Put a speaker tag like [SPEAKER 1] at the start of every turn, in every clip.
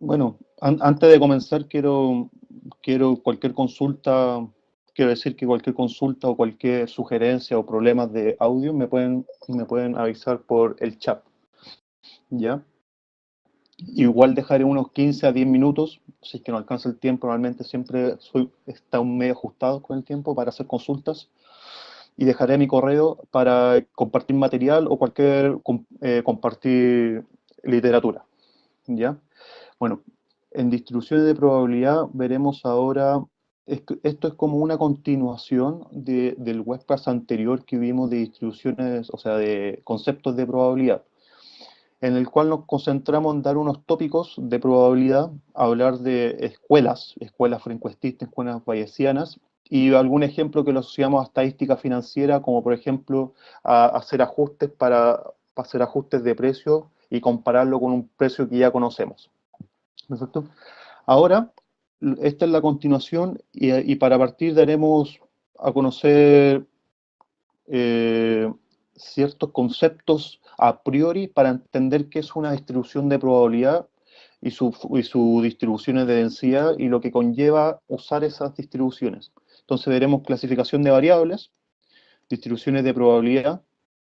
[SPEAKER 1] Bueno, antes de comenzar, quiero cualquier consulta, quiero decir que cualquier consulta o cualquier sugerencia o problemas de audio me pueden avisar por el chat, ¿ya? Igual dejaré unos 15 a 10 minutos, si es que no alcanza el tiempo, normalmente siempre está un medio ajustado con el tiempo para hacer consultas, y dejaré mi correo para compartir material o compartir literatura, ¿ya? Bueno, en distribuciones de probabilidad veremos ahora, esto es como una continuación del webcast anterior que vimos de distribuciones, o sea, de conceptos de probabilidad, en el cual nos concentramos en dar unos tópicos de probabilidad, hablar de escuelas frecuentistas, escuelas bayesianas, y algún ejemplo que lo asociamos a estadística financiera, como por ejemplo a hacer ajustes para hacer ajustes de precio y compararlo con un precio que ya conocemos. ¿Perfecto? Ahora, esta es la continuación y para partir daremos a conocer eh, ciertos conceptos a priori para entender qué es una distribución de probabilidad y su distribuciones de densidad y lo que conlleva usar esas distribuciones. Entonces veremos clasificación de variables, distribuciones de probabilidad,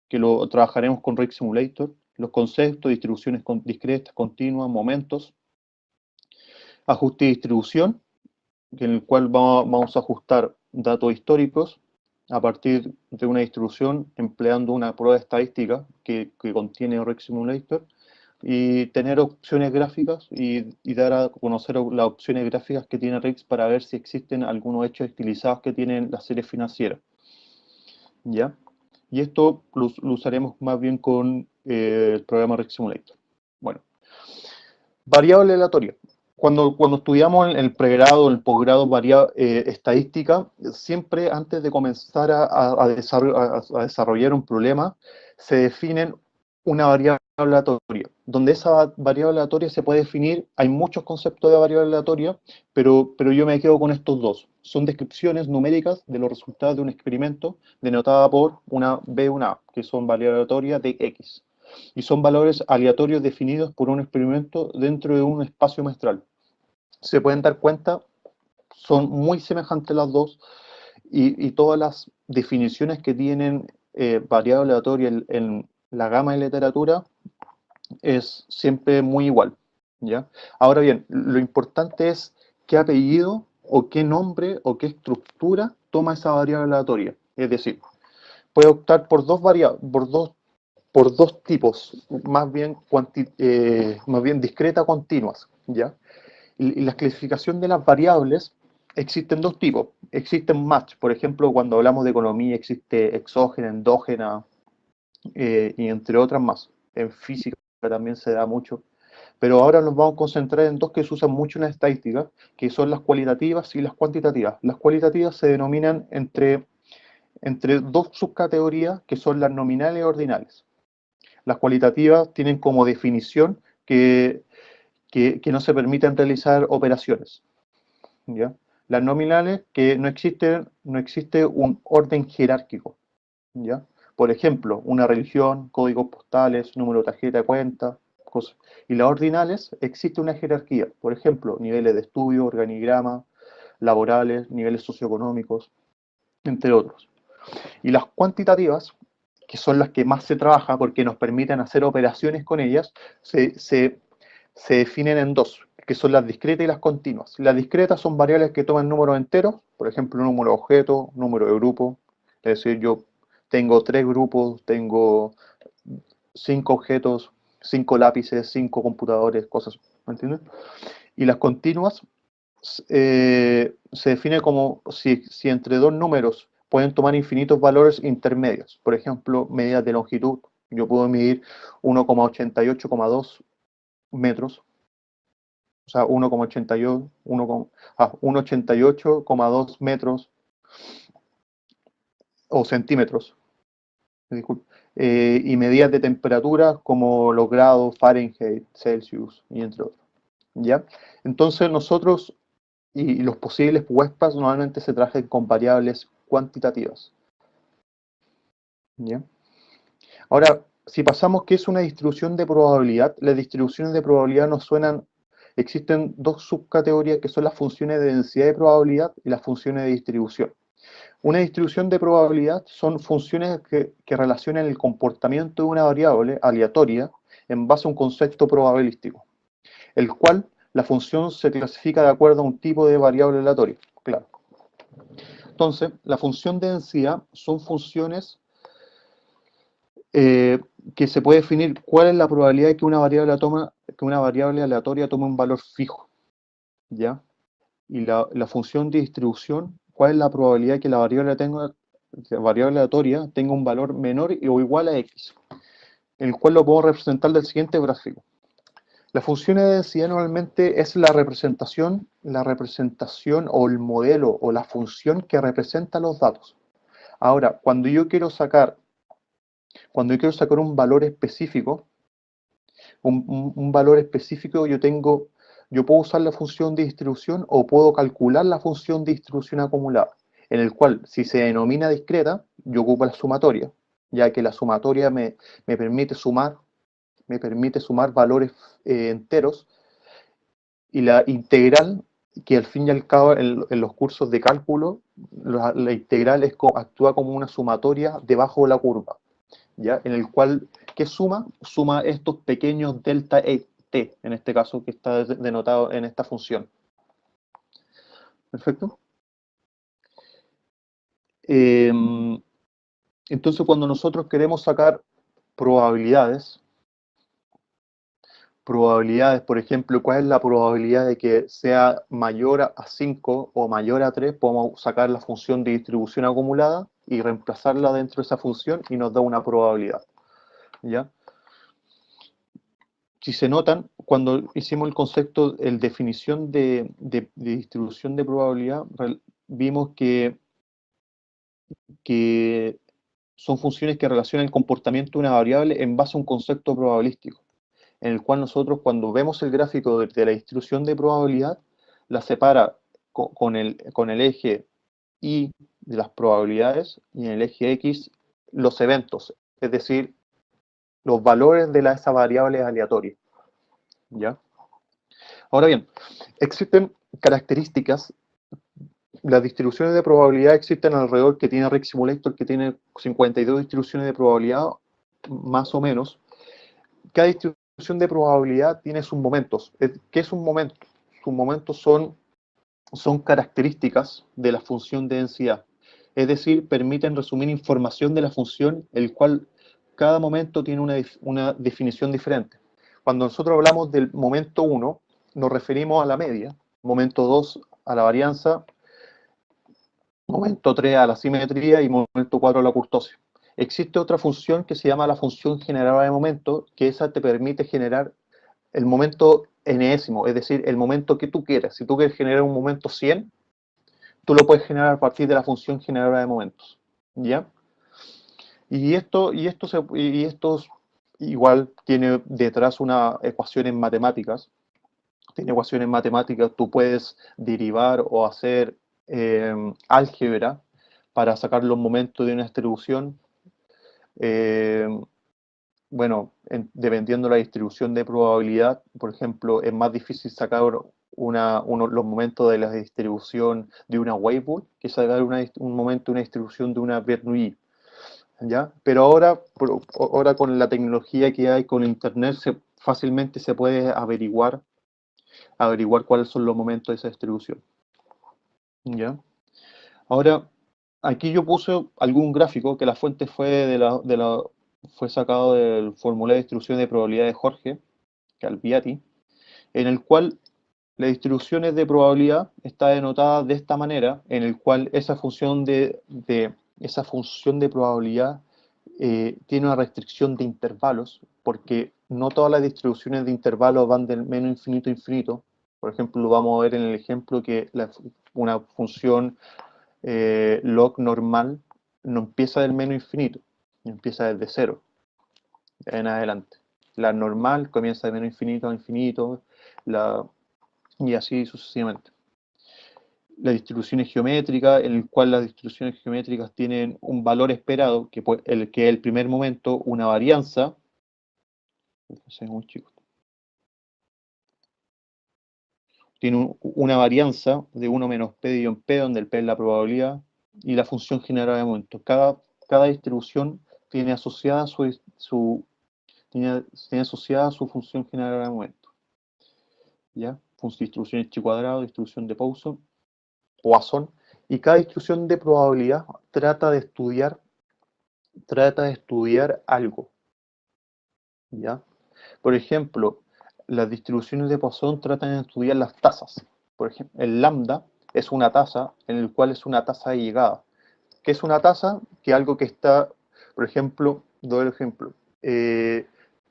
[SPEAKER 1] que lo trabajaremos con Rig Simulator, los conceptos, distribuciones discretas, continuas, momentos, ajuste y distribución, en el cual vamos a ajustar datos históricos a partir de una distribución empleando una prueba estadística que contiene Rig Simulator, y tener opciones gráficas y dar a conocer las opciones gráficas que tiene RIX para ver si existen algunos hechos estilizados que tienen las series financieras, ¿ya? Y esto lo usaremos más bien con el programa RIX Simulator. Bueno, variable aleatoria. Cuando estudiamos en el pregrado, en el posgrado, estadística, siempre antes de comenzar a desarrollar un problema, se definen una variable aleatoria. Donde esa variable aleatoria se puede definir, hay muchos conceptos de variable aleatoria, pero yo me quedo con estos dos. Son descripciones numéricas de los resultados de un experimento denotada por una B y una A, que son variable aleatoria de X, y son valores aleatorios definidos por un experimento dentro de un espacio muestral. Se pueden dar cuenta, son muy semejantes las dos, y todas las definiciones que tienen variable aleatoria en la gama de literatura es siempre muy igual, ¿ya? Ahora bien, lo importante es qué apellido o qué nombre o qué estructura toma esa variable aleatoria. Es decir, puede optar por dos variables, por dos tipos, más bien discreta continuas, ¿ya? Y la clasificación de las variables, existen dos tipos. Existen match, por ejemplo, cuando hablamos de economía existe exógena, endógena, y entre otras más. En física también se da mucho. Pero ahora nos vamos a concentrar en dos que se usan mucho en la estadística, que son las cualitativas y las cuantitativas. Las cualitativas se denominan entre dos subcategorías, que son las nominales y ordinales. Las cualitativas tienen como definición que no se permiten realizar operaciones, ¿ya? Las nominales, que no existe un orden jerárquico, ¿ya? Por ejemplo, una religión, códigos postales, número de tarjeta de cuenta, cosas. Y las ordinales, existe una jerarquía, por ejemplo, niveles de estudio, organigrama, laborales, niveles socioeconómicos, entre otros. Y las cuantitativas, que son las que más se trabaja porque nos permiten hacer operaciones con ellas, se definen en dos, que son las discretas y las continuas. Las discretas son variables que toman números enteros, por ejemplo, número de objeto, número de grupo. Es decir, yo tengo 3 grupos, tengo 5 objetos, 5 lápices, 5 computadores, cosas, ¿me entiendes? Y las continuas se define como si entre dos números pueden tomar infinitos valores intermedios. Por ejemplo, medidas de longitud. Yo puedo medir 1,88,2 metros, o sea, 1,88,2 metros o centímetros, disculpe. Y medidas de temperatura como los grados Fahrenheit, Celsius y entre otros, ¿ya? Entonces nosotros y los posibles huespas normalmente se trabajan con variables cuantitativas, ¿ya? Ahora, si pasamos qué es una distribución de probabilidad, las distribuciones de probabilidad nos suenan existen dos subcategorías que son las funciones de densidad de probabilidad y las funciones de distribución. Una distribución de probabilidad son funciones que relacionan el comportamiento de una variable aleatoria en base a un concepto probabilístico, el cual la función se clasifica de acuerdo a un tipo de variable aleatoria. Claro. Entonces, la función de densidad son funciones que se puede definir cuál es la probabilidad de que una variable aleatoria tome un valor fijo, ¿ya? Y la función de distribución, cuál es la probabilidad de que la variable aleatoria tenga un valor menor o igual a x, el cual lo puedo representar del siguiente gráfico. La función de densidad normalmente es la representación o el modelo o la función que representa los datos. Ahora, cuando yo quiero sacar un valor específico, yo puedo usar la función de distribución o puedo calcular la función de distribución acumulada, en el cual, si se denomina discreta, yo ocupo la sumatoria, ya que la sumatoria me permite sumar valores enteros, y la integral, que al fin y al cabo en los cursos de cálculo, la integral actúa como una sumatoria debajo de la curva, ¿ya? En el cual, ¿qué suma? Suma estos pequeños delta t, en este caso, que está denotado en esta función. ¿Perfecto? Entonces, cuando nosotros queremos sacar probabilidades, por ejemplo, ¿cuál es la probabilidad de que sea mayor a 5 o mayor a 3? Podemos sacar la función de distribución acumulada y reemplazarla dentro de esa función y nos da una probabilidad, ¿ya? Si se notan, cuando hicimos el concepto, la definición de distribución de probabilidad, vimos que son funciones que relacionan el comportamiento de una variable en base a un concepto probabilístico, en el cual nosotros, cuando vemos el gráfico de la distribución de probabilidad, la separa con el eje Y de las probabilidades y en el eje X los eventos, es decir, los valores de esa variable aleatoria, ¿ya? Ahora bien, existen características. Las distribuciones de probabilidad existen alrededor, que tiene Rick Simulator, que tiene 52 distribuciones de probabilidad, más o menos. Cada distribución de probabilidad tiene sus momentos. ¿Qué es un momento? Sus momentos son características de la función de densidad. Es decir, permiten resumir información de la función, el cual cada momento tiene una definición diferente. Cuando nosotros hablamos del momento 1, nos referimos a la media, momento 2 a la varianza, momento 3 a la simetría y momento 4 a la kurtosis. Existe otra función que se llama la función generadora de momento, que esa te permite generar el momento enésimo, es decir, el momento que tú quieras. Si tú quieres generar un momento 100, tú lo puedes generar a partir de la función generadora de momentos, ¿ya? Y esto igual tiene detrás unas ecuaciones matemáticas. Tiene ecuaciones matemáticas, tú puedes derivar o hacer álgebra para sacar los momentos de una distribución. Eh, bueno, dependiendo de la distribución de probabilidad, por ejemplo, es más difícil sacar los momentos de la distribución de una Weibull que sacar un momento de una distribución de una Bernoulli, ¿ya? Pero ahora con la tecnología que hay con Internet, fácilmente se puede averiguar cuáles son los momentos de esa distribución, ¿ya? Ahora, aquí yo puse algún gráfico que la fuente fue sacado del formulario de distribución de probabilidad de Jorge Calviati, en el cual las distribuciones de probabilidad está denotada de esta manera, en el cual esa función de probabilidad tiene una restricción de intervalos, porque no todas las distribuciones de intervalos van del menos infinito a infinito. Por ejemplo, lo vamos a ver en el ejemplo que una función log normal no empieza del menos infinito, empieza desde cero en adelante. La normal comienza de menos infinito a infinito, y así sucesivamente. La distribución es geométrica, en el cual las distribuciones geométricas tienen un valor esperado, que es el primer momento, una varianza. tiene una varianza de 1 menos P dividido en P, donde el P es la probabilidad, y la función generada de momento. Cada distribución tiene asociada tiene asociada su función generada de momento. ¿Ya? Distribución de chi cuadrado, distribución de Poisson, y cada distribución de probabilidad trata de estudiar algo. ¿Ya? Por ejemplo, las distribuciones de Poisson tratan de estudiar las tasas. Por ejemplo, el lambda es una tasa en el cual es una tasa de llegada. ¿Qué es una tasa? Que algo que está, por ejemplo, doy el ejemplo,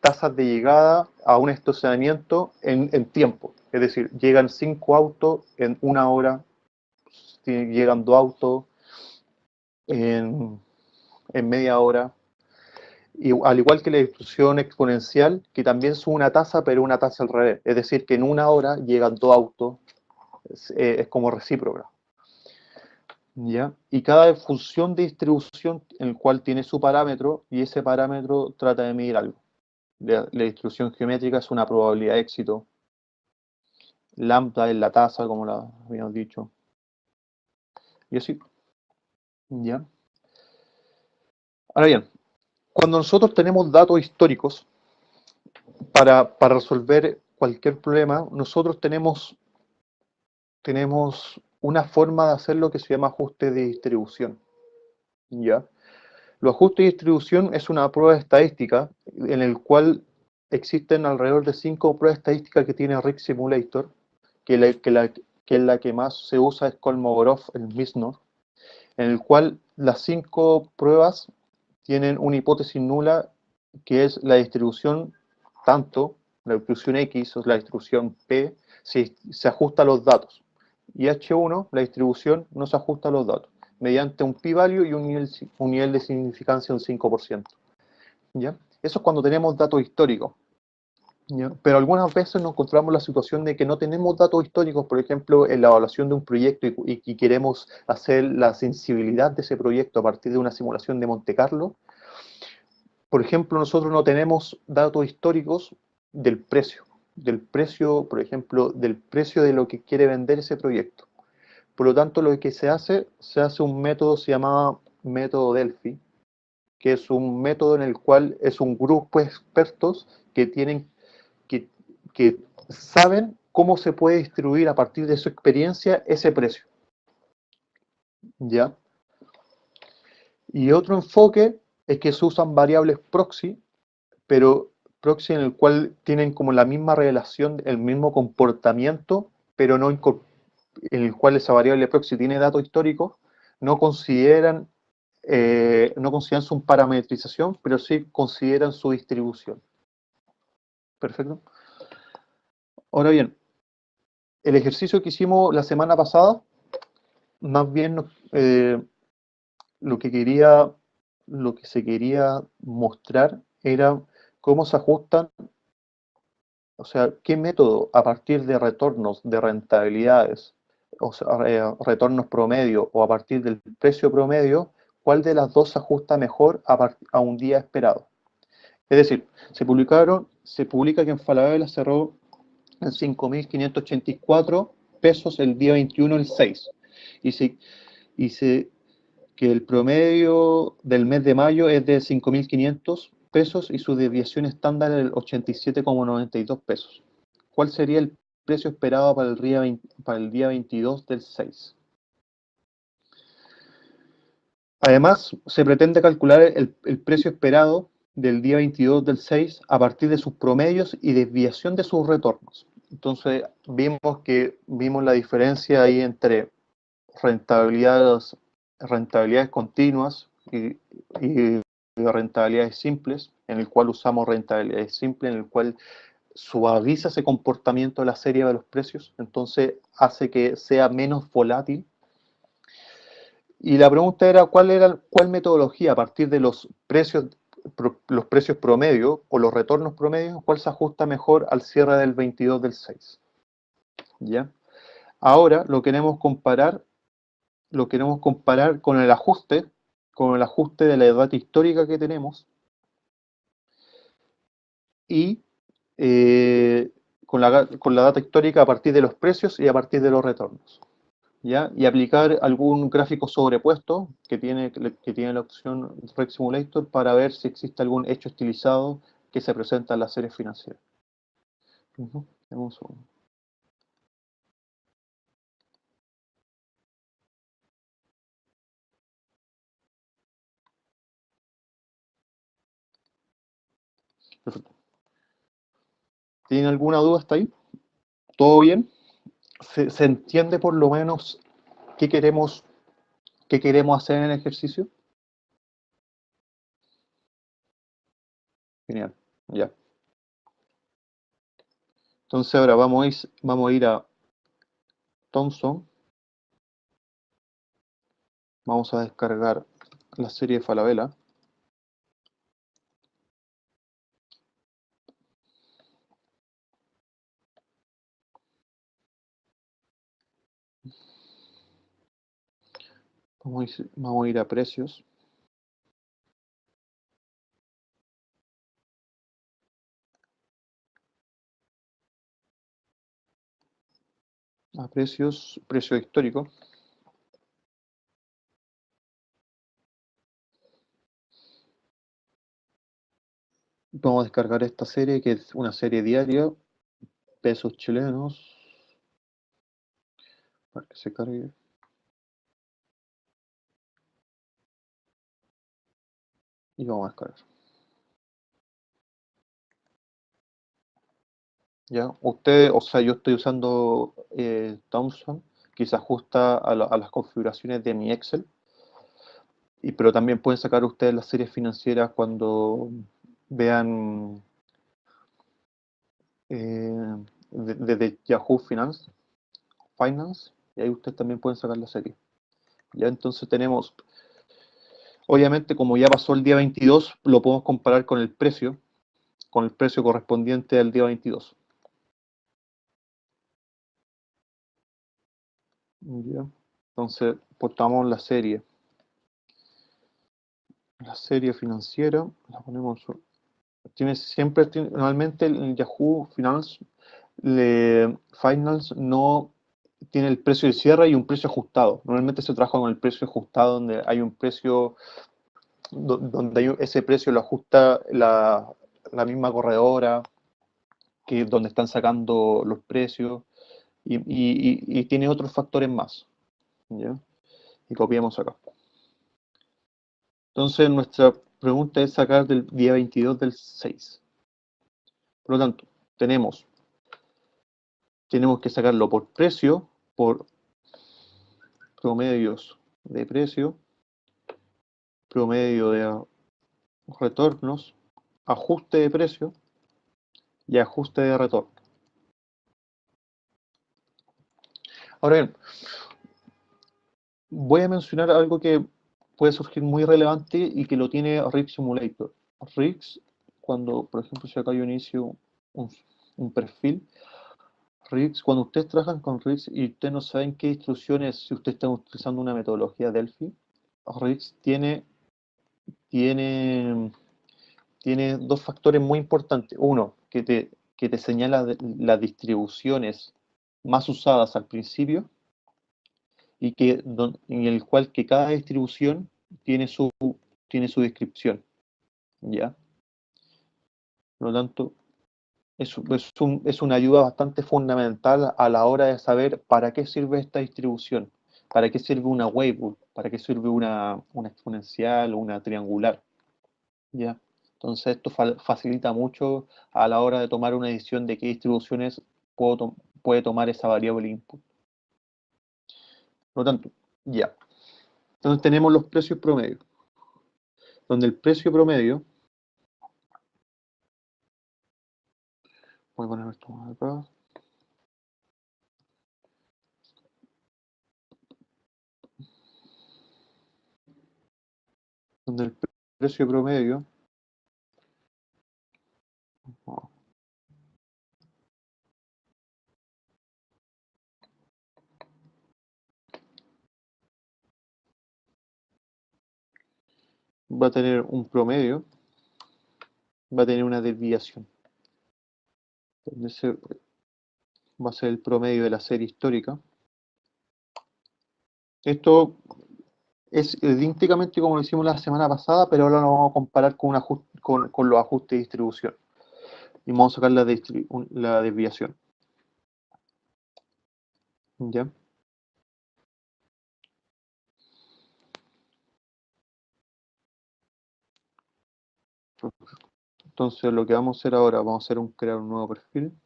[SPEAKER 1] tasas de llegada a un estacionamiento en tiempo. Es decir, llegan 5 autos en 1 hora, llegan 2 autos en media hora. Y al igual que la distribución exponencial, que también es una tasa, pero una tasa al revés. Es decir, que en 1 hora llegan 2 autos, es como recíproca. ¿Ya? Y cada función de distribución en el cual tiene su parámetro, y ese parámetro trata de medir algo. La distribución geométrica es una probabilidad de éxito. Lambda es la tasa, como la habíamos dicho. Y así. ¿Ya? Ahora bien, cuando nosotros tenemos datos históricos para resolver cualquier problema, nosotros tenemos una forma de hacer lo que se llama ajuste de distribución. ¿Ya? Los ajustes de distribución es una prueba estadística en el cual existen alrededor de 5 pruebas estadísticas que tiene Risk Simulator, que la que más se usa es Kolmogorov, el Misnor, en el cual las 5 pruebas tienen una hipótesis nula, que es la distribución tanto, la distribución X o la distribución P, si se ajusta a los datos. Y H1, la distribución, no se ajusta a los datos, mediante un p-value y un nivel de significancia de un 5%. ¿Ya? Eso es cuando tenemos datos históricos. ¿Ya? Pero algunas veces nos encontramos la situación de que no tenemos datos históricos, por ejemplo, en la evaluación de un proyecto y queremos hacer la sensibilidad de ese proyecto a partir de una simulación de Monte Carlo. Por ejemplo, nosotros no tenemos datos históricos del precio, por ejemplo, del precio de lo que quiere vender ese proyecto. Por lo tanto, lo que se hace un método, se llama método Delphi, que es un método en el cual es un grupo de expertos que que, que saben cómo se puede distribuir a partir de su experiencia ese precio. ¿Ya? Y otro enfoque es que se usan variables proxy, pero proxy en el cual tienen como la misma relación, el mismo comportamiento, pero no en el cual esa variable proxy tiene datos históricos, no consideran, no consideran su parametrización, pero sí consideran su distribución. Perfecto. Ahora bien, el ejercicio que hicimos la semana pasada, más bien lo que se quería mostrar era cómo se ajustan, o sea, qué método a partir de retornos de rentabilidades, o sea, retornos promedio o a partir del precio promedio, cuál de las dos se ajusta mejor a un día esperado. Es decir, se publica que en Falabella cerró en 5.584 pesos el día 21 del 6. Y se, que el promedio del mes de mayo es de 5.500 pesos y su desviación estándar es el 87,92 pesos. ¿Cuál sería el precio esperado para el día 22 del 6? Además, se pretende calcular el precio esperado del día 22 del 6 a partir de sus promedios y desviación de sus retornos. Entonces, vimos la diferencia ahí entre rentabilidades continuas y rentabilidades simples, en el cual usamos rentabilidades simples, en el cual suaviza ese comportamiento de la serie de los precios, entonces hace que sea menos volátil. Y la pregunta era cuál metodología a partir de los precios promedio o los retornos promedio, cuál se ajusta mejor al cierre del 22 del 6. ¿Ya? Ahora lo queremos comparar con el ajuste de la edad histórica que tenemos y con la data histórica a partir de los precios y a partir de los retornos. ¿Ya? Y aplicar algún gráfico sobrepuesto que tiene la opción Rec Simulator para ver si existe algún hecho estilizado que se presenta en las series financieras. Ujú. Dame un segundo. Perfecto. ¿Tienen alguna duda hasta ahí? ¿Todo bien? ¿Se entiende por lo menos qué queremos hacer en el ejercicio? Genial, ya. Entonces ahora vamos a ir a Thomson, vamos a descargar la serie de Falabella, vamos a ir a precios, precio histórico, vamos a descargar esta serie que es una serie diaria, pesos chilenos, para que se cargue, y vamos a descargar. ¿Ya? Usted, o sea, yo estoy usando Thomson, que se ajusta a las configuraciones de mi Excel, pero también pueden sacar ustedes las series financieras cuando vean eh, desde Yahoo Finance, y ahí ustedes también pueden sacar la serie. Ya entonces tenemos, obviamente como ya pasó el día 22, lo podemos comparar con el precio correspondiente al día 22. Ya. Entonces, portamos la serie financiera, la ponemos, normalmente el Yahoo Finance no tiene el precio de cierre y un precio ajustado. Normalmente se trabaja con el precio ajustado, donde hay un precio, donde ese precio lo ajusta la misma corredora, que es donde están sacando los precios, y tiene otros factores más. ¿Ya? Y copiamos acá. Entonces, nuestra pregunta es sacar del día 22 del 6. Por lo tanto, tenemos que sacarlo por precio, por promedios de precio, promedio de retornos, ajuste de precio y ajuste de retorno. Ahora bien, voy a mencionar algo que puede surgir muy relevante y que lo tiene Rig Simulator. Rig, cuando, por ejemplo, si acá yo inicio un, un perfil, Rig, cuando ustedes trabajan con Rig y ustedes no saben qué instrucciones, si ustedes están utilizando una metodología Delphi, Rig tiene, tiene dos factores muy importantes. Uno, que te señala las distribuciones más usadas al principio y en el cual que cada distribución tiene su, tiene su descripción, ¿ya? Por lo tanto, es una ayuda bastante fundamental a la hora de saber para qué sirve esta distribución, para qué sirve una wave, para qué sirve una exponencial o una triangular, ¿ya? Entonces esto facilita mucho a la hora de tomar una decisión de qué distribuciones puede tomar esa variable input. Por lo tanto, ya. Entonces tenemos los precios promedio, donde el precio promedio, voy a poner esto acá, donde el precio promedio va a tener un promedio, va a tener una desviación. va a ser el promedio de la serie histórica. Esto es idénticamente como lo hicimos la semana pasada, pero ahora lo vamos a comparar con, con los ajustes de distribución. Y vamos a sacar la desviación. ¿Ya? Entonces lo que vamos a hacer ahora, vamos a hacer crear un nuevo perfil.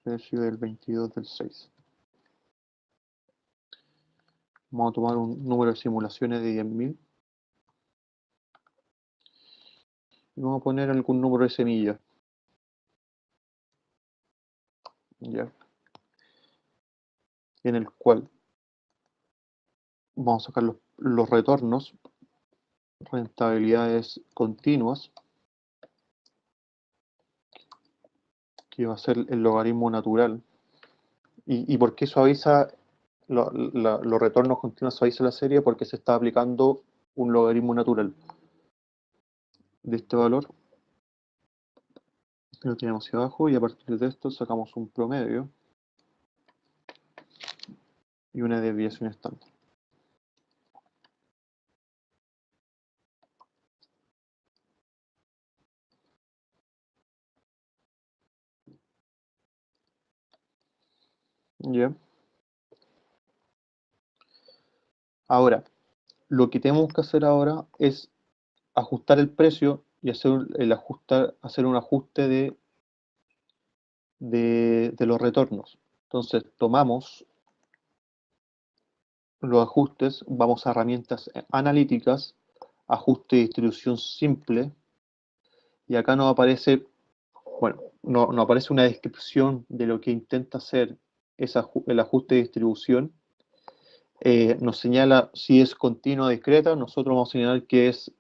[SPEAKER 1] Precio del 22 del 6. Vamos a tomar un número de simulaciones de 10.000. Y vamos a poner algún número de semillas. ¿Ya? En el cual vamos a sacar los retornos, rentabilidades continuas, que va a ser el logaritmo natural. ¿Y por qué suaviza los retornos continuos, suaviza la serie? Porque se está aplicando un logaritmo natural de este valor. Lo tenemos hacia abajo y a partir de esto sacamos un promedio y una desviación estándar. ¿Ya? Ahora, lo que tenemos que hacer ahora es ajustar el precio y hacer un ajuste de los retornos. Entonces, tomamos los ajustes, vamos a herramientas analíticas, ajuste de distribución simple, y acá nos aparece, bueno, no aparece una descripción de lo que intenta hacer el ajuste de distribución. Nos señala si es continua o discreta, nosotros vamos a señalar que es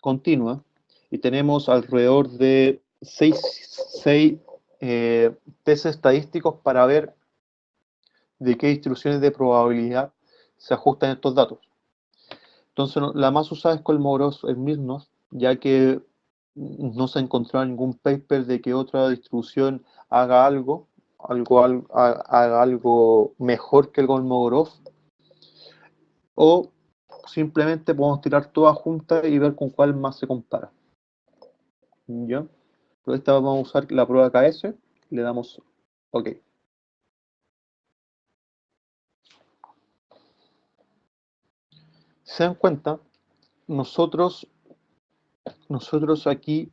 [SPEAKER 1] continua, y tenemos alrededor de 6 test estadísticos para ver de qué distribuciones de probabilidad se ajustan estos datos. Entonces, la más usada es Kolmogorov-Smirnov, ya que no se ha encontrado ningún paper de que otra distribución haga haga algo mejor que el Kolmogorov, o simplemente podemos tirar todas juntas y ver con cuál más se compara. ¿Ya? Por esta vamos a usar la prueba KS, le damos OK. Si se dan cuenta, nosotros aquí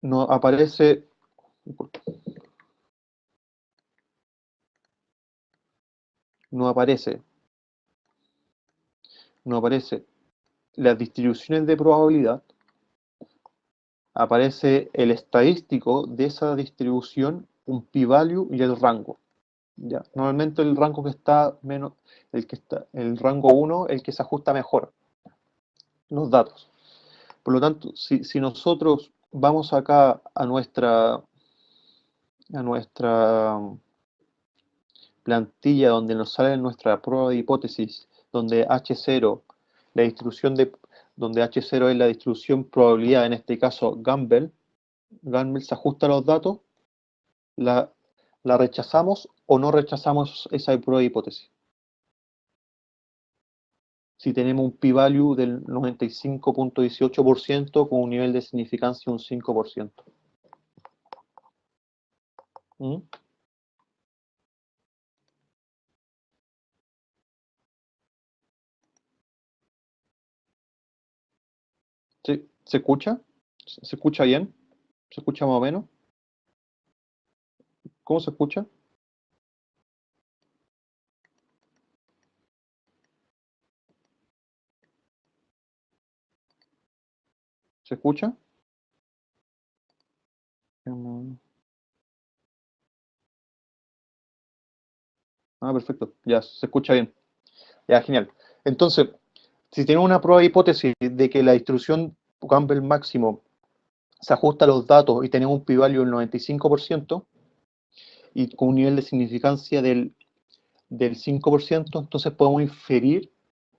[SPEAKER 1] nos aparece no aparece las distribuciones de probabilidad, aparece el estadístico de esa distribución, un p-value y el rango. ¿Ya? Normalmente el rango que está menos, el rango 1, el que se ajusta mejor los datos. Por lo tanto, si nosotros vamos acá a nuestra plantilla donde nos sale nuestra prueba de hipótesis, donde H0, donde H0 es la distribución probabilidad, en este caso Gamble se ajusta a los datos, la rechazamos o no rechazamos esa prueba de hipótesis. Si tenemos un p-value del 95.18% con un nivel de significancia de un 5%. ¿Mm? ¿Se escucha? ¿Se escucha bien? ¿Se escucha más o menos? ¿Cómo se escucha? ¿Se escucha? Perfecto. Ya, se escucha bien. Ya, genial. Entonces, si tenemos una prueba de hipótesis de que la distribución Campbell máximo se ajusta a los datos y tenemos un p-value del 95% y con un nivel de significancia del 5%, entonces podemos inferir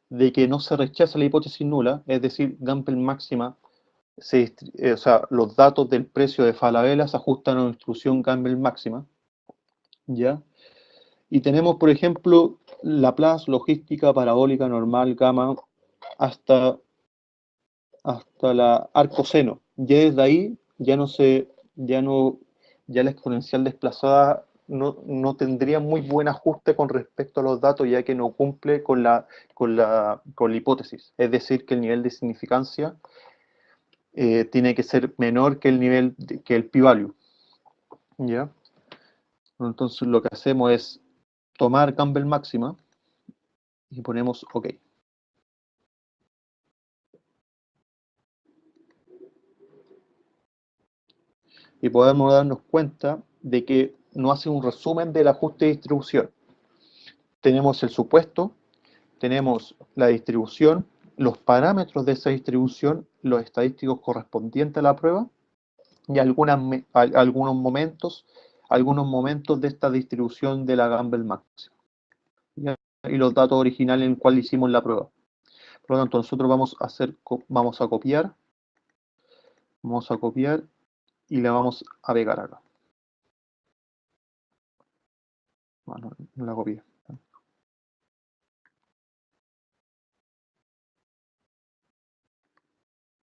[SPEAKER 1] de que no se rechaza la hipótesis nula, es decir, Campbell máxima o sea, los datos del precio de Falabella se ajustan a una instrucción Campbell máxima, ¿ya? Y tenemos, por ejemplo, Laplace, logística, parabólica, normal, gamma, hasta, hasta la arcoseno. Ya desde ahí ya no se, ya no, ya la exponencial desplazada no tendría muy buen ajuste con respecto a los datos, ya que no cumple con la hipótesis. Es decir, que el nivel de significancia tiene que ser menor que el nivel que el p-value. ¿Ya? Entonces lo que hacemos es tomar Campbell máxima y ponemos OK. Y podemos darnos cuenta de que no hace un resumen del ajuste de distribución. Tenemos el supuesto, tenemos la distribución, los parámetros de esa distribución, los estadísticos correspondientes a la prueba y algunos momentos de esta distribución de la Campbell máxima. Y los datos originales en el cual hicimos la prueba. Por lo tanto, nosotros vamos a copiar y le vamos a pegar acá. Bueno, no la copié.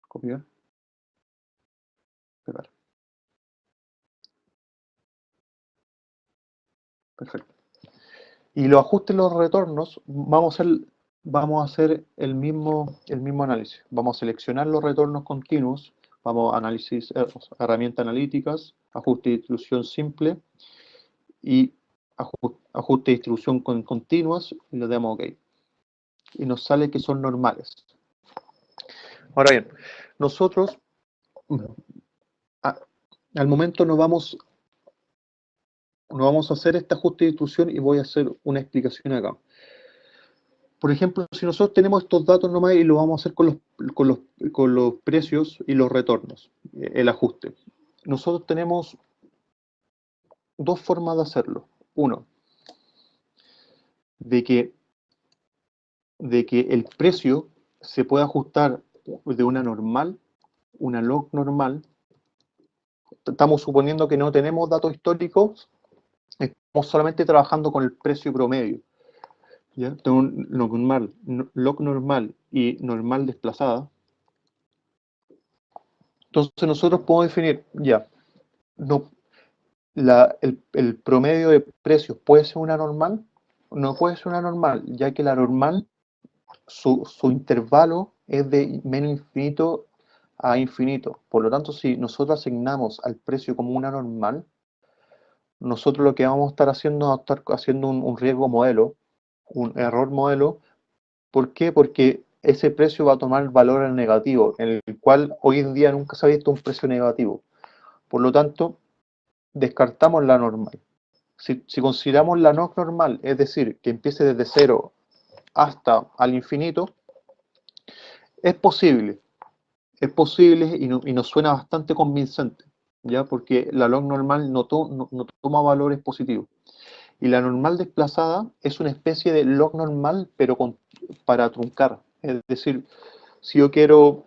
[SPEAKER 1] Copiar, pegar. Perfecto. Y los ajustes y los retornos, vamos a hacer el mismo análisis. Vamos a seleccionar los retornos continuos, vamos a análisis, herramientas analíticas, ajuste de distribución simple y ajuste de distribución con continuas y le damos OK. Y nos sale que son normales. Ahora bien, nosotros al momento no vamos a hacer este ajuste de distribución y voy a hacer una explicación acá. Por ejemplo, si nosotros tenemos estos datos nomás y lo vamos a hacer con los precios y los retornos, el ajuste. Nosotros tenemos dos formas de hacerlo. Uno, de que el precio se puede ajustar de una normal, una log normal. Estamos suponiendo que no tenemos datos históricos, estamos solamente trabajando con el precio promedio. ¿Ya? Tengo un log normal y normal desplazada. Entonces nosotros podemos definir, ya, no, el promedio de precios puede ser una normal, no puede ser una normal, ya que la normal, su intervalo es de menos infinito a infinito. Por lo tanto, si nosotros asignamos al precio como una normal, nosotros lo que vamos a estar haciendo es estar haciendo un riesgo modelo, un error modelo. ¿Por qué? Porque ese precio va a tomar valor en negativo, en el cual hoy en día nunca se ha visto un precio negativo. Por lo tanto, descartamos la normal. Si consideramos la no normal, es decir, que empiece desde cero hasta al infinito, es posible y nos suena bastante convincente, ¿ya? Porque la log normal no toma valores positivos. Y la normal desplazada es una especie de log normal, pero para truncar. Es decir, si yo quiero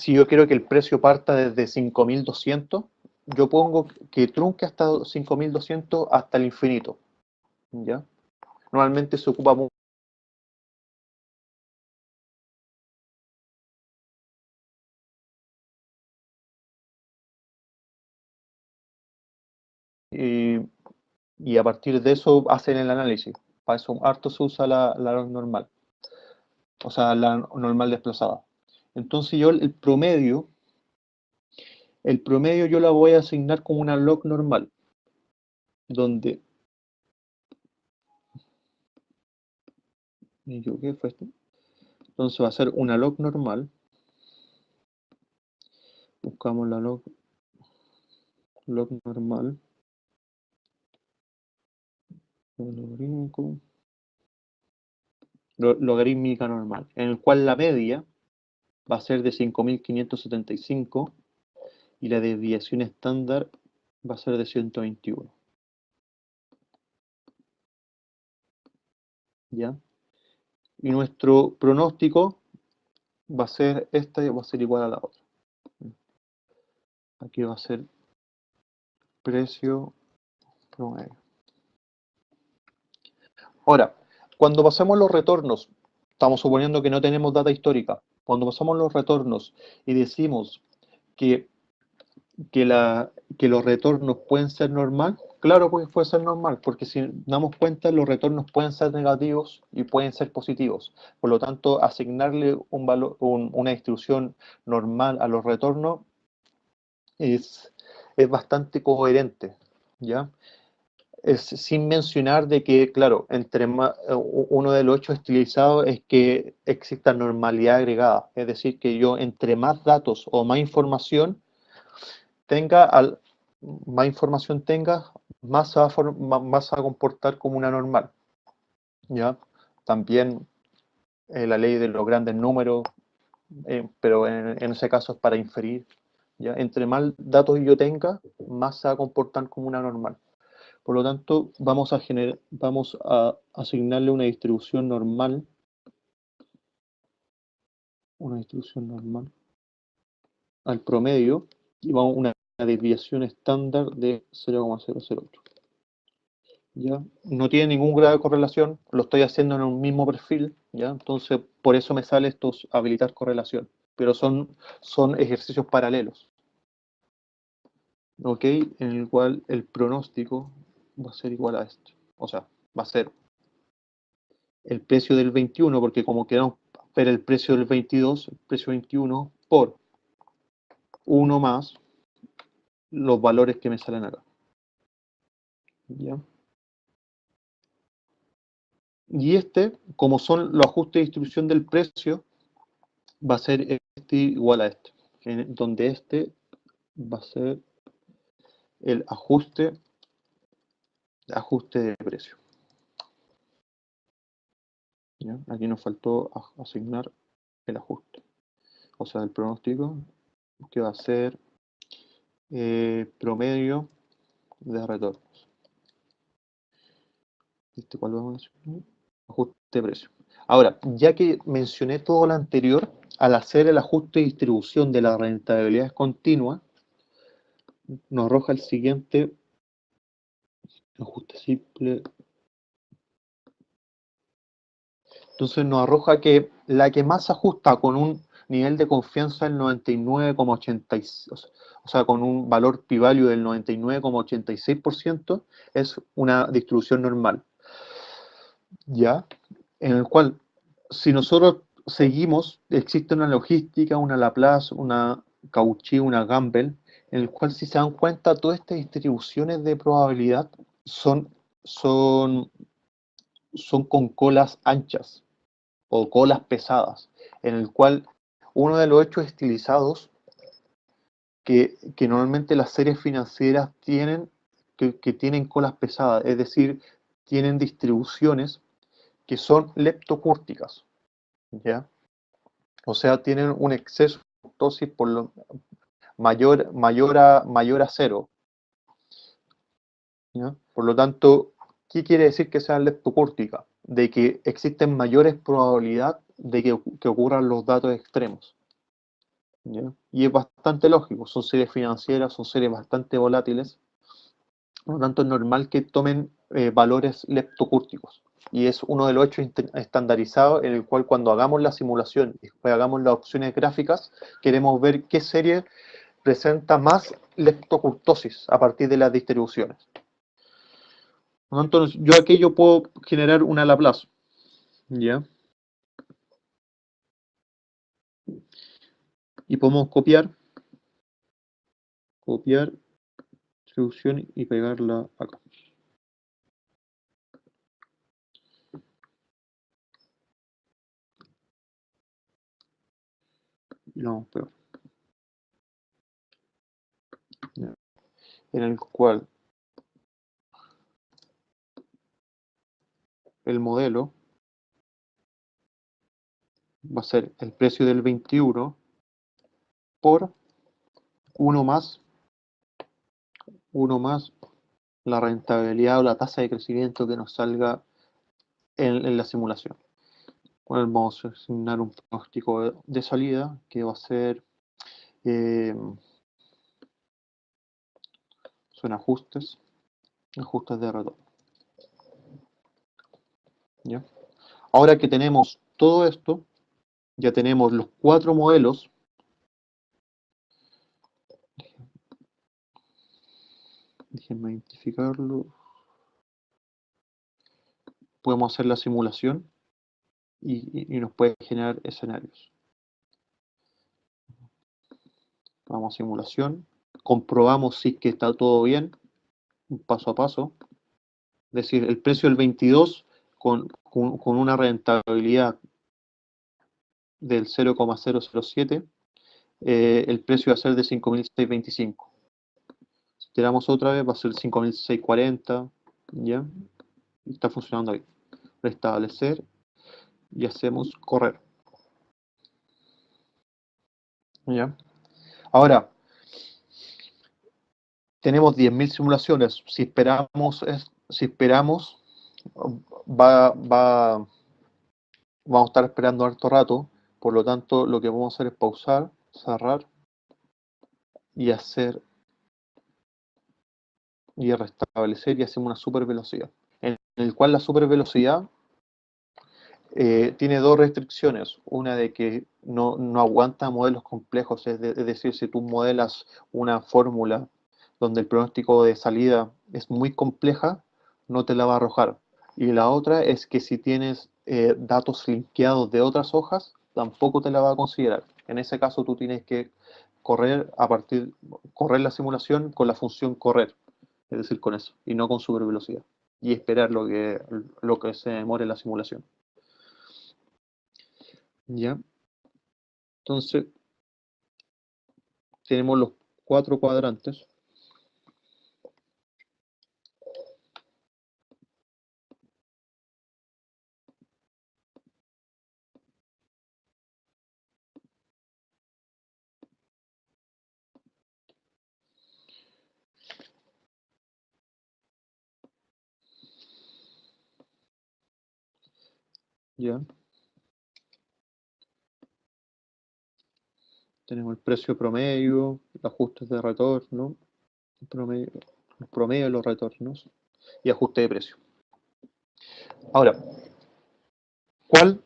[SPEAKER 1] que el precio parta desde 5.200, yo pongo que trunque hasta 5.200 hasta el infinito, ¿ya? Normalmente se ocupa mucho y a partir de eso hacen el análisis. Para eso harto se usa la normal, o sea, la normal desplazada. Entonces yo el promedio yo la voy a asignar como una log normal, donde, me equivoqué, fue esto. Entonces va a ser una log normal, buscamos la log normal, logarítmica normal, en el cual la media va a ser de 5.575 y la desviación estándar va a ser de 121. ¿Ya? Y nuestro pronóstico va a ser esta y va a ser igual a la otra. Aquí va a ser precio promedio. Ahora, cuando pasamos los retornos, estamos suponiendo que no tenemos data histórica, cuando pasamos los retornos y decimos que, que los retornos pueden ser normal, claro que puede ser normal, porque si damos cuenta, los retornos pueden ser negativos y pueden ser positivos. Por lo tanto, asignarle un valor, una distribución normal a los retornos es, es bastante coherente, ¿ya? Sin mencionar de que, claro, entre más, uno de los hechos estilizados es que exista normalidad agregada, es decir, que yo entre más datos o más información tenga, más información tenga, más se va a comportar como una normal, ¿ya? También la ley de los grandes números, pero en ese caso es para inferir, ¿ya? Entre más datos yo tenga, más se va a comportar como una normal. Por lo tanto, vamos a asignarle una distribución normal al promedio y vamos a una desviación estándar de 0,008. ¿Ya? No tiene ningún grado de correlación, lo estoy haciendo en un mismo perfil, ¿ya? Entonces por eso me sale estos habilitar correlación, pero son ejercicios paralelos, ¿ok? En el cual el pronóstico va a ser igual a esto, o sea, va a ser el precio del 21, porque como queremos ver el precio del 22, el precio 21 por uno más los valores que me salen acá. ¿Ya? Y como son los ajustes de distribución del precio, va a ser este igual a este, donde este va a ser el ajuste de precio. ¿Ya? Aquí nos faltó asignar el ajuste, o sea, el pronóstico, que va a ser promedio de retornos. ¿Cuál vamos a asignar? Ajuste de precio. Ahora, ya que mencioné todo lo anterior, al hacer el ajuste de distribución de la rentabilidad continua, nos arroja el siguiente ajuste simple. Entonces nos arroja que la que más ajusta con un nivel de confianza del 99,86, o sea, con un valor p-value del 99,86%, es una distribución normal. ¿Ya? En el cual, si nosotros seguimos, existe una logística, una Laplace, una Cauchy, una Campbell, en el cual, si se dan cuenta, todas estas distribuciones de probabilidad son, son con colas anchas o colas pesadas, en el cual uno de los hechos estilizados que normalmente las series financieras tienen, que tienen colas pesadas, es decir, tienen distribuciones que son leptocúrticas, ¿ya? O sea, tienen un exceso de kurtosis por lo mayor a cero, ¿ya? Por lo tanto, ¿qué quiere decir que sea leptocúrtica? De que existen mayores probabilidades de que ocurran los datos extremos, ¿ya? Y es bastante lógico, son series financieras, son series bastante volátiles, por lo tanto es normal que tomen valores leptocúrticos. Y es uno de los hechos estandarizados en el cual, cuando hagamos la simulación y después hagamos las opciones gráficas, queremos ver qué serie presenta más leptocurtosis a partir de las distribuciones. Por lo tanto, yo aquí puedo generar una Laplace, ¿ya? Y podemos copiar distribución y pegarla acá. Y lo vamos a pegar. ¿Ya? En el cual el modelo va a ser el precio del 21 por uno más la rentabilidad o la tasa de crecimiento que nos salga en la simulación. Vamos a asignar un pronóstico de salida que va a ser, son ajustes de retorno. ¿Ya? Ahora que tenemos todo esto, ya tenemos los 4 modelos. Déjenme identificarlo. Podemos hacer la simulación y nos puede generar escenarios. Vamos a simulación, comprobamos si es que está todo bien, paso a paso. Es decir, el precio del 22 con una rentabilidad del 0,007, el precio va a ser de 5.625. Si tiramos otra vez va a ser 5.640, ¿ya? Está funcionando ahí. Restablecer y hacemos correr. ¿Ya? Ahora, tenemos 10.000 simulaciones. Si esperamos, vamos a estar esperando harto rato. Por lo tanto, lo que vamos a hacer es pausar, cerrar y restablecer y hacemos una super velocidad. En el cual la super velocidad tiene dos restricciones. Una de que no aguanta modelos complejos, es decir, si tú modelas una fórmula donde el pronóstico de salida es muy compleja, no te la va a arrojar. Y la otra es que si tienes datos linkeados de otras hojas, tampoco te la va a considerar. En ese caso tú tienes que correr la simulación con la función correr, es decir, con eso, y no con super velocidad. Y esperar lo que se demore la simulación. ¿Ya? Entonces, tenemos los 4 cuadrantes. ¿Ya? Tenemos el precio promedio, los ajustes de retorno, el promedio de los retornos y ajuste de precio. Ahora, ¿cuál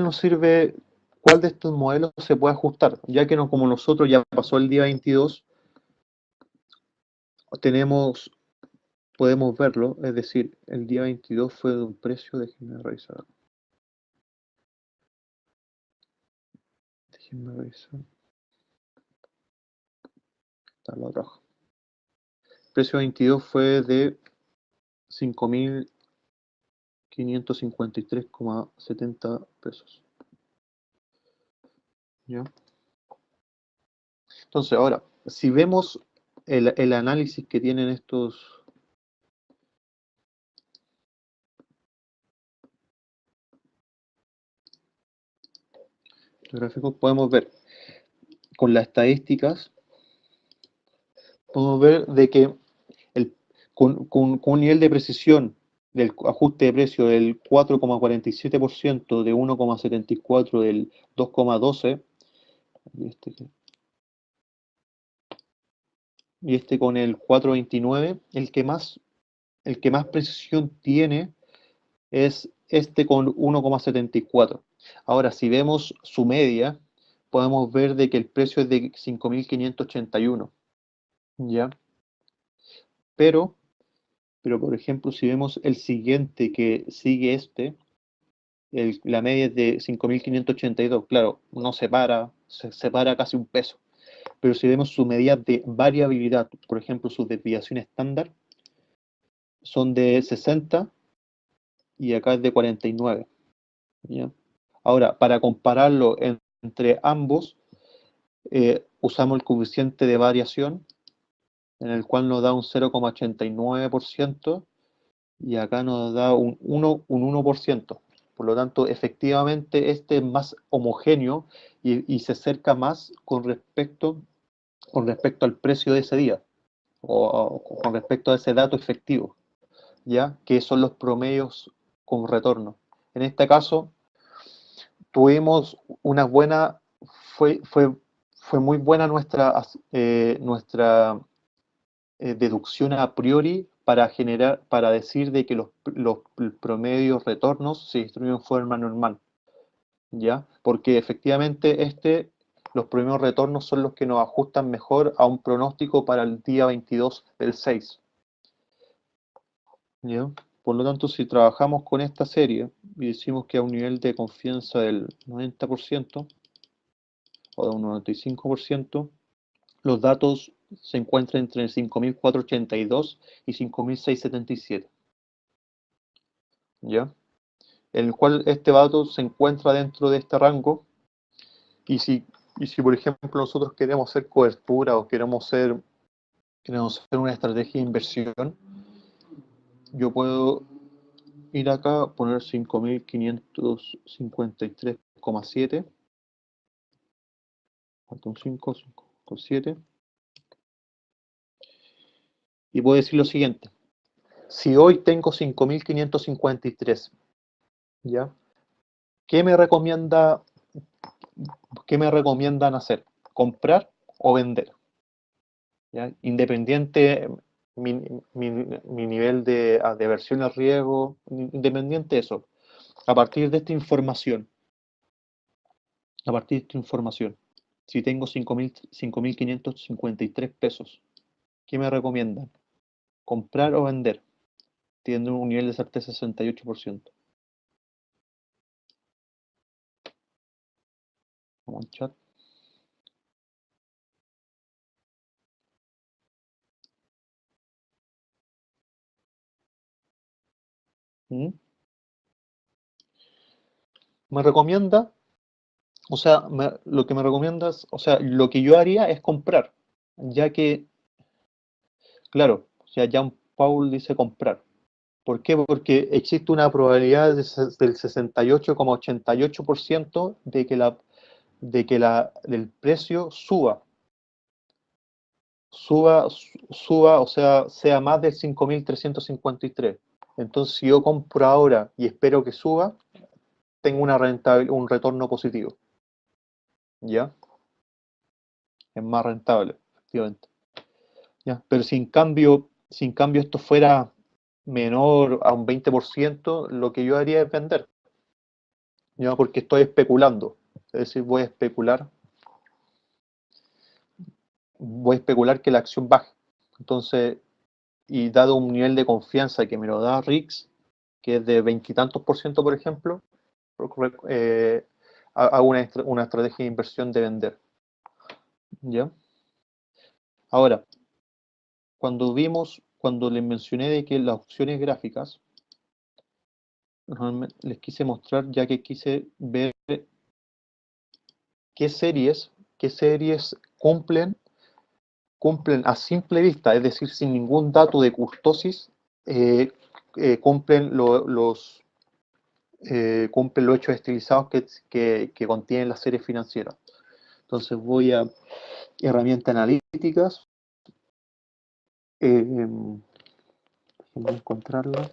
[SPEAKER 1] nos sirve, cuál de estos modelos se puede ajustar? Ya que no, como nosotros ya pasó el día 22, podemos verlo, es decir, el día 22 fue de un precio, déjenme revisar. Está la otra hoja. El precio 22 fue de 5.553,70 pesos. ¿Ya? Entonces, ahora, si vemos el análisis que tienen estos gráficos, podemos ver con las estadísticas, podemos ver de que con un nivel de precisión del ajuste de precio del 4,47%, de 1,74%, del 2,12%, y este con el 4,29%, el que más precisión tiene es este con 1,74%. Ahora, si vemos su media, podemos ver de que el precio es de 5.581, ¿ya? Pero, por ejemplo, si vemos el siguiente que sigue la media es de 5.582, claro, no se separa casi un peso. Pero si vemos su medida de variabilidad, por ejemplo, su desviación estándar, son de 60 y acá es de 49. ¿Ya? Ahora, para compararlo entre ambos, usamos el coeficiente de variación, en el cual nos da un 0,89% y acá nos da un 1%. Por lo tanto, efectivamente, este es más homogéneo y se acerca más con respecto al precio de ese día o con respecto a ese dato efectivo, ¿ya? Que son los promedios con retorno. En este caso, tuvimos una buena, fue muy buena nuestra deducción a priori para decir de que los promedios retornos se distribuyen de forma normal, ¿ya? Porque efectivamente los promedios retornos son los que nos ajustan mejor a un pronóstico para el día 22 del 6, ¿ya? Por lo tanto, si trabajamos con esta serie y decimos que a un nivel de confianza del 90% o de un 95%, los datos se encuentran entre 5.482 y 5.677, ¿ya? En el cual este dato se encuentra dentro de este rango, y si por ejemplo nosotros queremos hacer cobertura o queremos hacer una estrategia de inversión, yo puedo ir acá, poner 5.553,7, falta un 5, 7, y puedo decir lo siguiente: si hoy tengo 5.553, ¿ya? ¿Qué me recomiendan hacer? ¿Comprar o vender? ¿Ya? Independiente mi nivel de aversión al riesgo, independiente de eso, a partir de esta información, si tengo 5.553 pesos, ¿qué me recomiendan? ¿Comprar o vender? Teniendo un nivel de certeza de 68%. Vamos al chat. Me recomienda, o sea, lo que me recomiendas, o sea, lo que yo haría es comprar, ya que, claro, o sea, Jean Paul dice comprar. ¿Por qué? Porque existe una probabilidad del 68,88% del precio suba, o sea más de 5.353. Entonces, si yo compro ahora y espero que suba, tengo un retorno positivo, ¿ya? Es más rentable, efectivamente. ¿Ya? Pero si en cambio esto fuera menor a un 20%, lo que yo haría es vender, ¿ya? Porque estoy especulando. Es decir, voy a especular que la acción baje. Entonces, y dado un nivel de confianza que me lo da RIX, que es de veintitantos por ciento, por ejemplo, eh, hago una estrategia de inversión de vender, ¿ya? Ahora, cuando les mencioné de que las opciones gráficas, les quise mostrar, ya que quise ver qué series cumplen a simple vista, es decir, sin ningún dato de kurtosis, eh, cumplen los hechos estilizados que contienen las series financieras. Entonces voy a herramientas analíticas, déjenme encontrarla,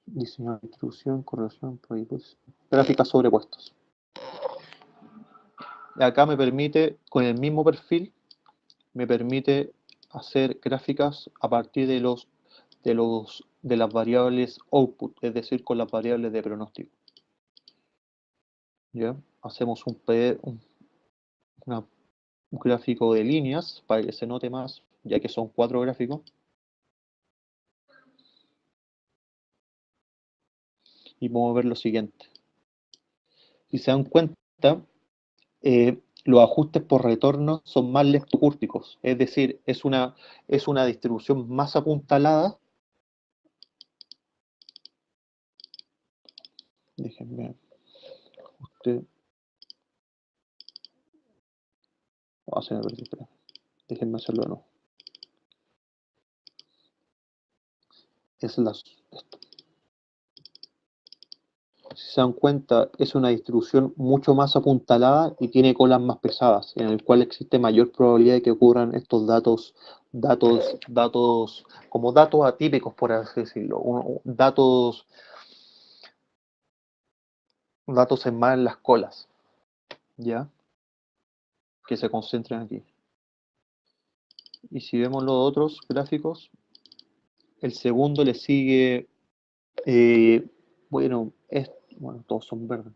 [SPEAKER 1] diseño de distribución, correlación, gráficas sobrepuestos. Acá me permite, con el mismo perfil, me permite hacer gráficas a partir de las variables output, es decir, con las variables de pronóstico. ¿Ya? Hacemos un gráfico de líneas para que se note más, ya que son 4 gráficos. Y podemos ver lo siguiente. Si se dan cuenta, los ajustes por retorno son más leptocúrticos, es decir, es una distribución más apuntalada. Déjenme ajuste. Déjenme hacerlo de nuevo. Esto. Si se dan cuenta, es una distribución mucho más apuntalada y tiene colas más pesadas, en el cual existe mayor probabilidad de que ocurran estos datos como datos atípicos, por así decirlo, datos datos en más en las colas, ¿ya? Que se concentren aquí. Y si vemos los otros gráficos, el segundo le sigue, bueno, bueno, todos son verdes.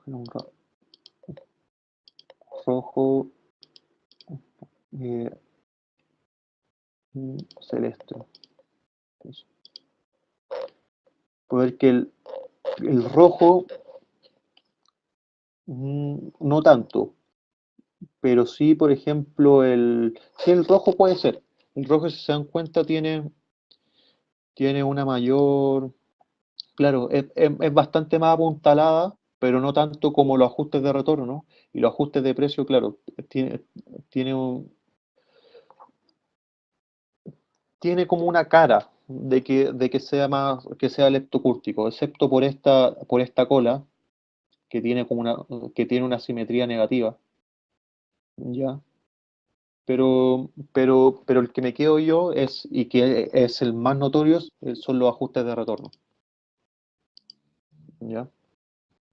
[SPEAKER 1] Un rojo, eh, celeste. Eso. Puede ver que el rojo no tanto, pero sí, por ejemplo, sí, el rojo puede ser. El rojo, si se dan cuenta, tiene una mayor, claro, es bastante más apuntalada, pero no tanto como los ajustes de retorno, ¿no? Y los ajustes de precio, claro, tiene, tiene como una cara de que sea más, que sea leptocúrtico, excepto por esta cola, que tiene una simetría negativa, ¿ya? Pero el que me quedo yo y que es el más notorio, son los ajustes de retorno, ¿ya?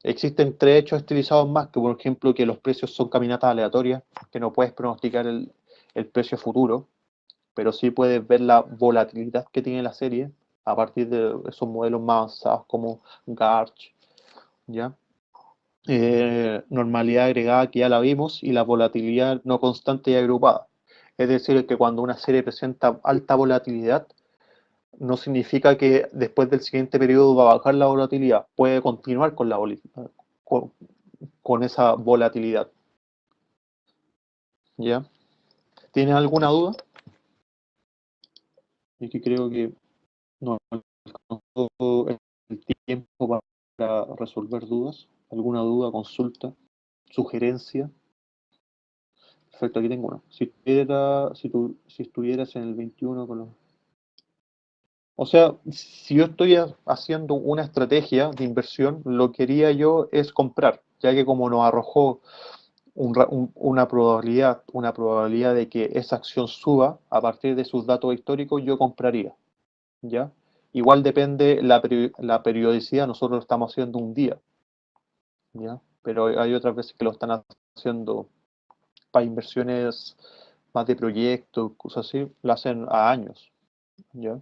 [SPEAKER 1] Existen tres hechos estilizados más, que por ejemplo que los precios son caminatas aleatorias, que no puedes pronosticar el precio futuro, pero sí puedes ver la volatilidad que tiene la serie a partir de esos modelos más avanzados como Garch, ¿ya? Normalidad agregada, que ya la vimos, y la volatilidad no constante y agrupada. Es decir, que cuando una serie presenta alta volatilidad, no significa que después del siguiente periodo va a bajar la volatilidad, puede continuar con, con esa volatilidad, ¿ya? ¿Tienes alguna duda? Y que creo que no alcanzó el tiempo para resolver dudas. ¿Alguna duda, consulta, sugerencia? Perfecto, aquí tengo una. Si estuvieras en el 21 con los... O sea, si yo estoy haciendo una estrategia de inversión, lo que haría yo es comprar, ya que como nos arrojó una probabilidad de que esa acción suba a partir de sus datos históricos, yo compraría, ¿ya? Igual depende la periodicidad, nosotros lo estamos haciendo un día, ¿ya? Pero hay otras veces que lo están haciendo para inversiones más de proyectos, cosas así, lo hacen a años, ¿ya?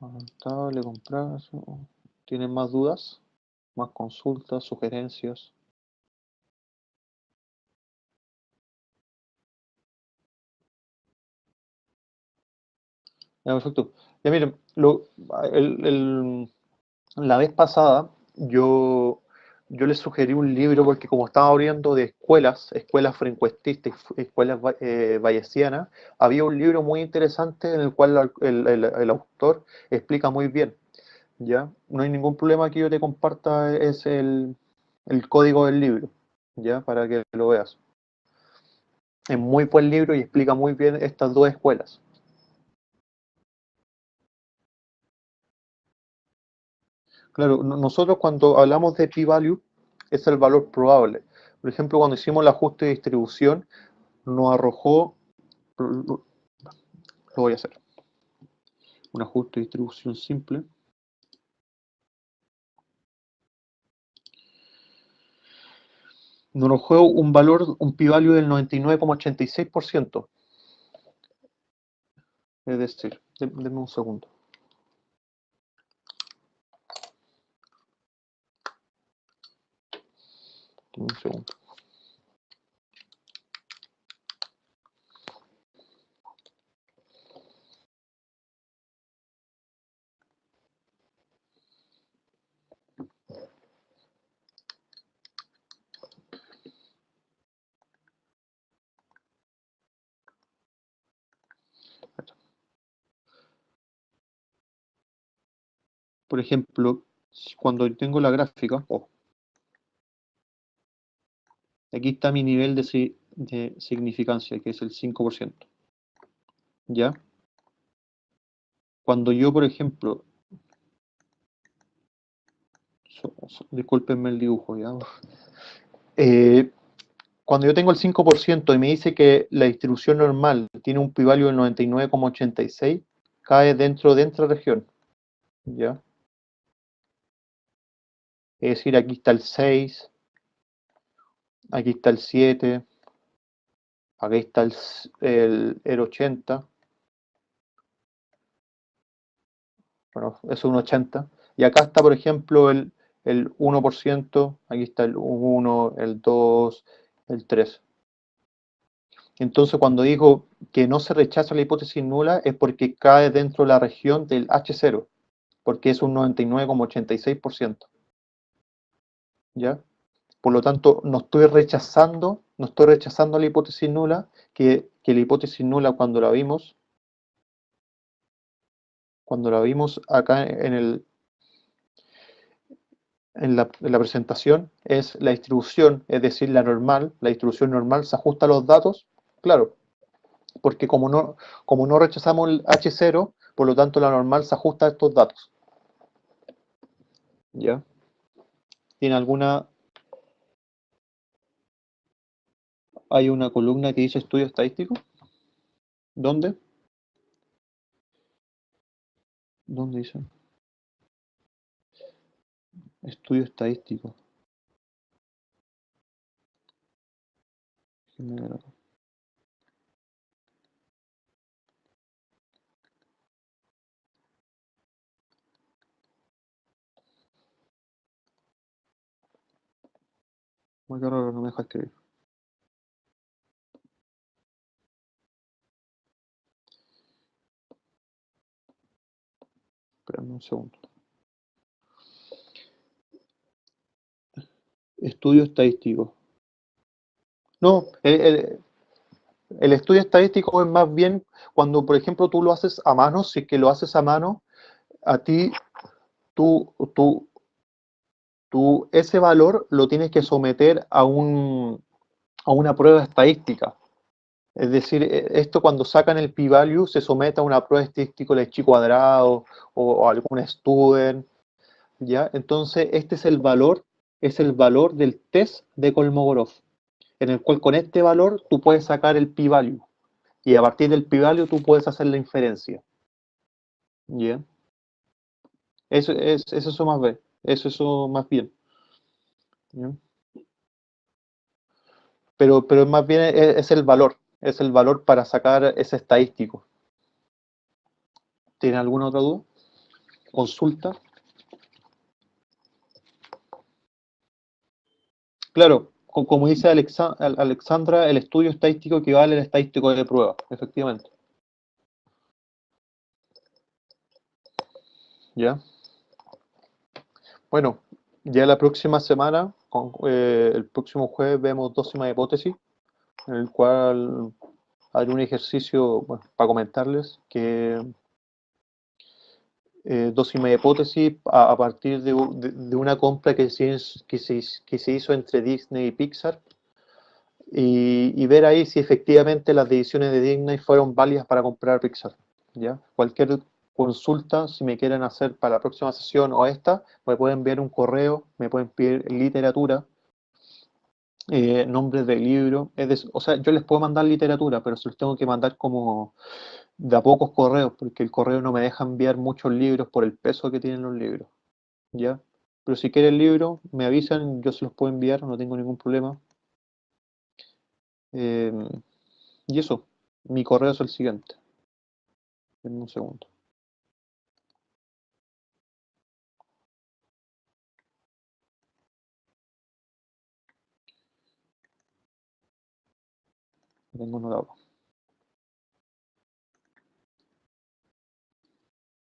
[SPEAKER 1] Rentable, comprar. ¿Tienen más dudas? ¿Más consultas, sugerencias? Ya, perfecto. Ya miren, el, el- la vez pasada yo les sugerí un libro porque como estaba abriendo de escuelas francuestistas, escuelas bayesianas, había un libro muy interesante en el cual el autor explica muy bien, ¿ya? No hay ningún problema que yo te comparta el código del libro, ¿ya? Para que lo veas. Es muy buen libro y explica muy bien estas dos escuelas. Claro, nosotros cuando hablamos de p-value es el valor probable. Por ejemplo, cuando hicimos el ajuste de distribución, nos arrojó, lo voy a hacer, un ajuste de distribución simple, nos arrojó un p-value del 99,86%. Es decir, denme un segundo. Un segundo. Por ejemplo, cuando tengo la gráfica, aquí está mi nivel de significancia, que es el 5%. ¿Ya? Cuando yo, por ejemplo, discúlpenme el dibujo, ¿ya? Eh, Cuando yo tengo el 5% y me dice que la distribución normal tiene un p-value del 99,86, cae dentro de esta región, ¿ya? Es decir, aquí está el 6, aquí está el 7, aquí está el 80, bueno, es un 80, y acá está, por ejemplo, el 1%, aquí está el 1, el 2, el 3. Entonces, cuando digo que no se rechaza la hipótesis nula, es porque cae dentro de la región del H0, porque es un 99,86%, ¿ya? Por lo tanto, no estoy rechazando la hipótesis nula, que la hipótesis nula cuando la vimos acá en la presentación, es la distribución, es decir, la distribución normal se ajusta a los datos, claro, porque como no rechazamos el H0, por lo tanto la normal se ajusta a estos datos. ¿Ya? ¿Tiene alguna? Hay una columna que dice estudio estadístico. ¿Dónde? ¿Dónde dice? Estudio estadístico. Déjenme ver acá. Muy raro, no me deja escribir. Espérame un segundo. Estudio estadístico. No, el estudio estadístico es más bien cuando, por ejemplo, tú lo haces a mano. Si es que lo haces a mano, a ti, tú, tú, ese valor lo tienes que someter a una prueba estadística. Es decir, esto cuando sacan el p-value se somete a una prueba estadística de chi cuadrado o algún student, ¿ya? Entonces, este es el valor del test de Kolmogorov, en el cual con este valor tú puedes sacar el p-value y a partir del p-value tú puedes hacer la inferencia, ¿ya? Eso más bien, eso más bien, ¿ya? Pero más bien es el valor para sacar ese estadístico. ¿Tiene alguna otra duda? ¿Consulta? Claro, como dice Alexandra, el estudio estadístico equivale al estadístico de prueba, efectivamente. ¿Ya? Bueno, ya la próxima semana, el próximo jueves, vemos dos hipótesis, en el cual haré un ejercicio, bueno, para comentarles que dos hipótesis a partir de una compra que se hizo entre Disney y Pixar, y ver ahí si efectivamente las decisiones de Disney fueron válidas para comprar Pixar. ¿Ya? Cualquier consulta, si me quieren hacer para la próxima sesión o esta, me pueden enviar un correo, me pueden pedir literatura, nombres de libro. O sea, yo les puedo mandar literatura, pero se los tengo que mandar como de a pocos correos, porque el correo no me deja enviar muchos libros por el peso que tienen los libros. ¿Ya? Pero si quieren el libro, me avisan, yo se los puedo enviar, no tengo ningún problema. Eh, y eso, mi correo es el siguiente. En un segundo. Lo tengo notado.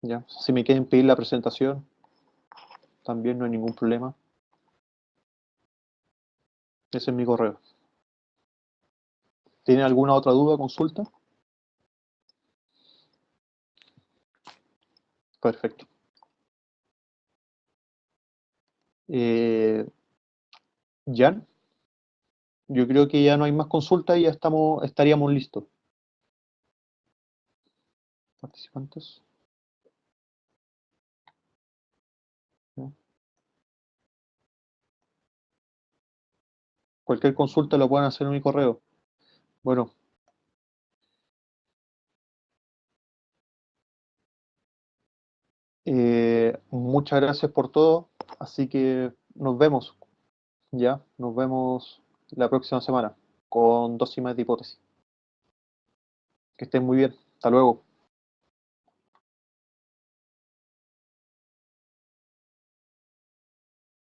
[SPEAKER 1] ¿Ya? Si me quieren pedir la presentación, también no hay ningún problema. Ese es mi correo. ¿Tienen alguna otra duda, consulta? Perfecto. ¿Ya? Yo creo que ya no hay más consultas y ya estaríamos listos. Participantes. ¿Ya? Cualquier consulta lo pueden hacer en mi correo. Bueno, Muchas gracias por todo, así que nos vemos, ya, nos vemos la próxima semana con dos y más de hipótesis. Que estén muy bien, hasta luego.